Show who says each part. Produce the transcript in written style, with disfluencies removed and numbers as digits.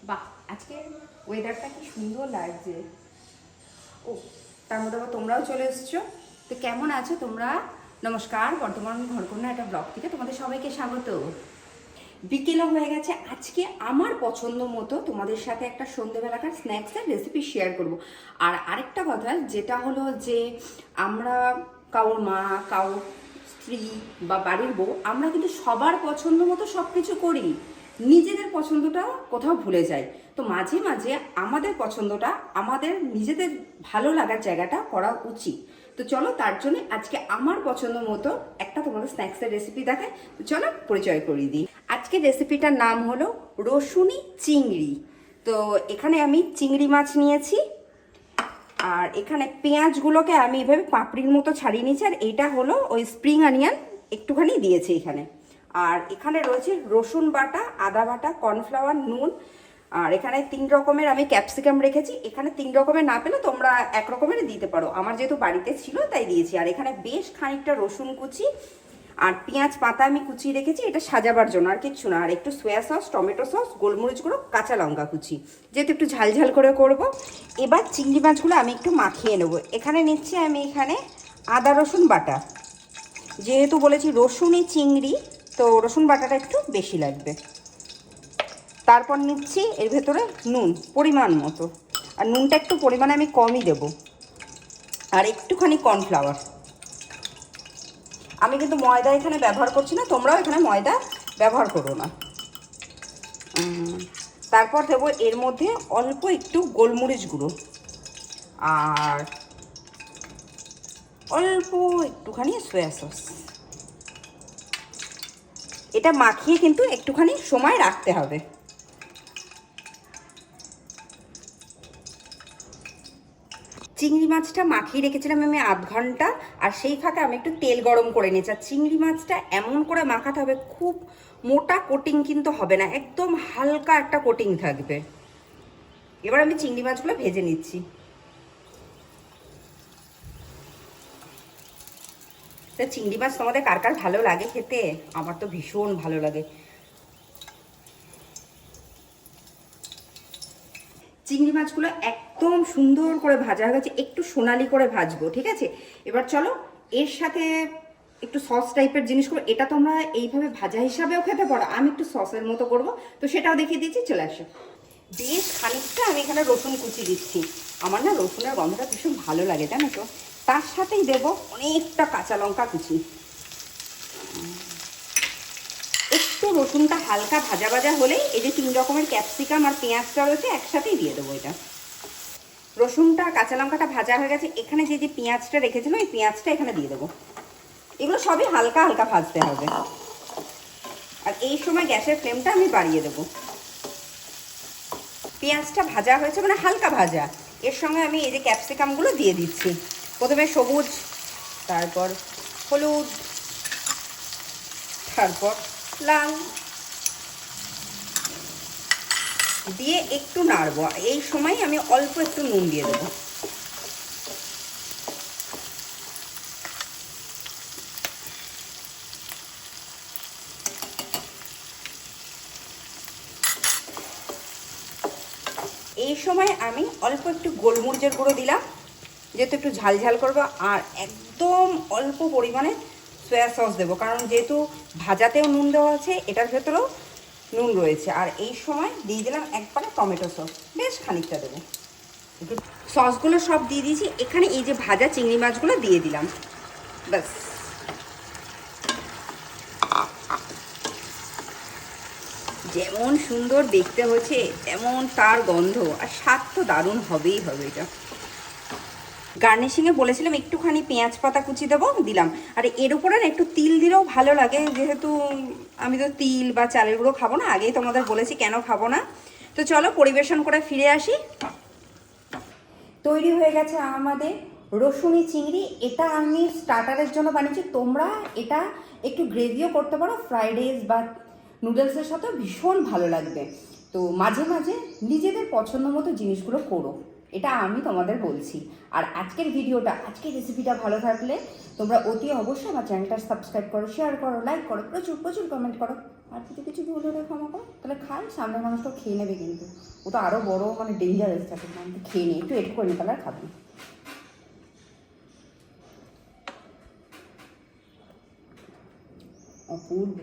Speaker 1: বাহ, আজকে ওয়েদারটা কি সুন্দর লাগছে। ও, তার মধ্যে আবার তোমরাও চলে এসছো। তো কেমন আছো তোমরা? নমস্কার, বর্তমান ঘরকন্যা একটা ব্লগ থেকে তোমাদের সবাইকে স্বাগত। বিকেলও হয়ে গেছে। আজকে আমার পছন্দ মতো তোমাদের সাথে একটা সন্ধ্যেবেলাকার স্ন্যাক্সের রেসিপি শেয়ার করব। আর আরেকটা কথা যেটা হলো যে আমরা কারোর মা, কারোর স্ত্রী বা বাড়ির বউ, আমরা কিন্তু সবার পছন্দ মতো সব কিছু করি, নিজেদের পছন্দটা কোথাও ভুলে যাই। তো মাঝে মাঝে আমাদের পছন্দটা, আমাদের নিজেদের ভালো লাগার জায়গাটা করা উচিত। তো চলো, তার জন্য আজকে আমার পছন্দ মতো একটা তোমাদের স্ন্যাক্সের রেসিপি দেখায়। তো চলো পরিচয় করিয়ে দিই। আজকের রেসিপিটার নাম হলো রসুনি চিংড়ি। তো এখানে আমি চিংড়ি মাছ নিয়েছি, আর এখানে পেঁয়াজগুলোকে আমি এভাবে পাপড়ির মতো ছাড়িয়ে নিয়েছি, আর এটা হলো ওই স্প্রিং অনিয়ন একটুখানি দিয়েছি এখানে। আর এখানে রয়েছে রসুন বাটা, আদা বাটা, কর্নফ্লাওয়ার, নুন। আর এখানে 3 রকমের আমি ক্যাপসিকাম রেখেছি। এখানে 3 রকমের না পেলে তোমরা 1 রকমের দিতে পারো, আমার যেহেতু বাড়িতে ছিল তাই দিয়েছি। আর এখানে বেশ খানিকটা রসুন কুচি আর পেঁয়াজ পাতা আমি কুচিয়ে রেখেছি, এটা সাজাবার জন্য, আর কিচ্ছু না। আর একটু সোয়া সস, টমেটো সস, গোলমরিচ গুঁড়ো, কাঁচা লঙ্কা কুচি, যেহেতু একটু ঝালঝাল করে করব। এবার চিংড়ি মাছগুলো আমি একটু মাখিয়ে নেব। এখানে নিচ্ছি আমি এখানে আদা রসুন বাটা, যেহেতু বলেছি রসুনই চিংড়ি, তো রসুন বাটাটা একটু বেশি লাগবে। তারপর নিচ্ছি এর ভেতরে নুন পরিমাণ মতো, আর নুনটা একটু পরিমাণে আমি কমই দেব। আর একটুখানি কর্নফ্লাওয়ার। আমি কিন্তু ময়দা এখানে ব্যবহার করছি না, তোমরাও এখানে ময়দা ব্যবহার করো না। তারপর দেবো এর মধ্যে অল্প একটু গোলমরিচ গুঁড়ো আর অল্প একটুখানি সয়া সস। এটা মাখিয়ে কিন্তু একটুখানি সময় রাখতে হবে। চিংড়ি মাছটা মাখিয়ে রেখেছিলাম আমি 1/2 ঘন্টা, আর সেই ফাঁকে আমি একটু তেল গরম করে নিয়েছি। আর চিংড়ি মাছটা এমন করে মাখাতে হবে, খুব মোটা কোটিং কিন্তু হবে না, একদম হালকা একটা কোটিং থাকবে। এবার আমি চিংড়ি মাছগুলো ভেজে নিচ্ছি। তা চিংড়ি মাছ তোমাদের কার কার ভালো লাগে খেতে? আমার তো ভীষণ ভালো লাগে। চিংড়ি মাছগুলো একদম সুন্দর করে ভাজা হয়ে গেছে, একটু সোনালি করে ভাজবো, ঠিক আছে? এবার চলো এর সাথে একটু সস টাইপের জিনিস করবো। এটা তোমরা এইভাবে ভাজা হিসাবেও খেতে পারো, আমি একটু সসের মতো করব, তো সেটাও দেখিয়ে দিচ্ছি, চলে আসো। বেশ খানিকটা আমি এখানে রসুন কুচি দিচ্ছি। আমার না রসুনের গন্ধটা ভীষণ ভালো লাগে, জানো তো। তার সাথেই দেবো অনেকটা কাঁচা লঙ্কা কুচি। একটু রসুনটা হালকা ভাজা ভাজা হলেই এই যে 3 রকমের ক্যাপসিকাম আর পেঁয়াজটা রয়েছে একসাথেই দিয়ে দেবো। এটা রসুনটা কাঁচা লঙ্কাটা ভাজা হয়ে গেছে। এখানে যে যে পেঁয়াজটা রেখেছিলাম এই পেঁয়াজটা এখানে দিয়ে দেবো। এগুলো সবই হালকা হালকা ভাজতে হবে, আর এই সময় গ্যাসের ফ্লেমটা আমি বাড়িয়ে দেবো। পেঁয়াজটা ভাজা হয়েছে মানে হালকা ভাজা, এর সঙ্গে আমি এই যে ক্যাপসিকামগুলো দিয়ে দিচ্ছি। প্রথমে সবুজ, তারপর হলুদ, তারপর লাল, দিয়ে একটু নাড়বো। এই সময় আমি অল্প একটু নুন দিয়ে দেবো। এই সময় আমি অল্প একটু গোলমরিচের গুঁড়ো দিলাম, যেহেতু একটু ঝাল ঝাল করবো। আর একদম অল্প পরিমাণে সয়া সস দেবো, কারণ যেহেতু ভাজাতেও নুন দেওয়া আছে, এটার ভেতরেও নুন রয়েছে। আর এই সময় দিয়ে দিলাম একবারে টমেটো সস, বেশ খানিকটা দেবো। সসগুলো সব দিয়ে দিয়েছি। এখানে এই যে ভাজা চিংড়ি মাছগুলো দিয়ে দিলাম, ব্যাস। যেমন সুন্দর দেখতে হচ্ছে তেমন তার গন্ধ, আর স্বাদ তো দারুণ হবেই হবে। এটা গার্নিশিংয়ে বলেছিলাম একটুখানি পেঁয়াজ পাতা কুচি দেবো, দিলাম। আর এর উপরে না একটু তিল দিলেও ভালো লাগে, যেহেতু আমি তো তিল বা চালের গুঁড়ো খাবো না, আগেই তোমাদের বলেছি কেন খাবো না। তো চলো পরিবেশন করে ফিরে আসি। তৈরি হয়ে গেছে আমাদের রসুনি চিংড়ি। এটা আমি স্টার্টারের জন্য বানিয়েছি, তোমরা এটা একটু গ্রেভিও করতে পারো, ফ্রাইড রাইস বা নুডলসের সাথেও ভীষণ ভালো লাগবে। তো মাঝে মাঝে নিজেদের পছন্দ মতো জিনিসগুলো করো। এটা আমি তোমাদের বলছি। আর আজকের ভিডিওটা, আজকের রেসিপিটা ভালো থাকলে তোমরা অতি অবশ্যই আমার চ্যানেলটা সাবস্ক্রাইব করো, শেয়ার করো, লাইক করো, প্রচুর প্রচুর কমেন্ট করো। আর যদি কিছু ভুল হলে ক্ষমা করো, তাহলে খাই, সামনের মানুষটাও খেয়ে নেবে কিন্তু। ও তো আরও বড় মানে ডেঞ্জারাস থাকে, মানে খেয়ে নিয়ে একটু এড করে নি, তাহলে আর খাবে না। অপূর্ব।